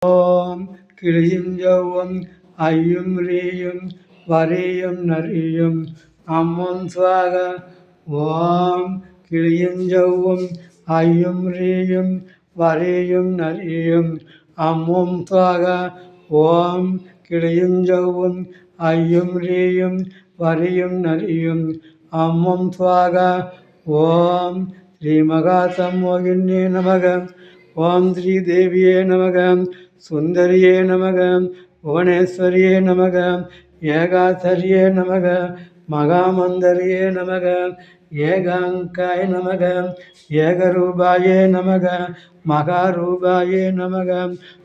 ஓம் கிளியும் ஜவ்வும் ஐயும் ரீயும் வரியும் நரியும் அம்மும் சுவாக. ஓம் கிளியும் ஜவ்வும் ஐயும் ரீயும் வரியும் நரியும் அம்மும் சுவாக. ஓம் கிளியும் ஜவ்வும் ஐயும் ரீயும் வரியும் நரியும் அம்மும் சுவாக. ஓம் ஸ்ரீ மகாசம்மோகின்யே நமக. ஓம் ஸ்ரீ தேவியே நமக. சுந்தரியே நமக. புவனேஸ்வரியே நமக. ஏகாசரியே நமக. மகாமந்தரியே நமக. ஏகாங்காய நமக. ஏகரூபாயே நமக. மகாரூபாயே நமக.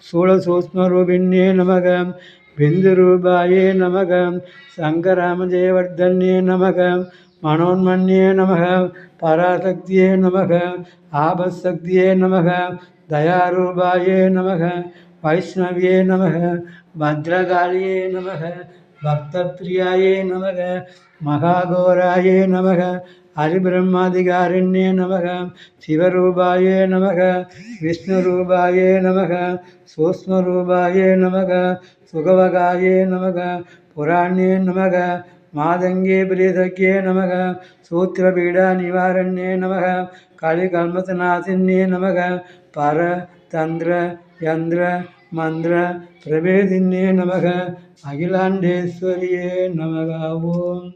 சூலசூக்ஷ்மரூபிண்யே நமக. பிந்துரூபாயே நமக. சங்கராமஜயவர்தன்யே நமக. மனோன்மன்யே நமக. பராசக்தியே நமக. ஆபசக்தியே நமக. தயாரூபாயே நமக. வைஷ்ணவியே நமக. பத்ரகாளியே நமக. பக்தப்பிரியாயே நமக. மகாகோராயே நமக. ஹரிபிரம்மாதிகாரிண்யே நமக. சிவரூபாயே நமக. விஷ்ணுரூபாயே நமக. சூக்ஷ்மரூபாயே நமக. சுகவகாயே நமக. புராண்யே நமக. மாதங்கே பிரியசக்யே நமக. சூத்திரபீடா நிவாரண்யே நமக. கலிகல்மசநாசின்யே நமக. பர தந்திர யந்திர மந்திர பிரபேதின்யே நமக. அகிலாண்டேஸ்வரியே நமக. ஓம்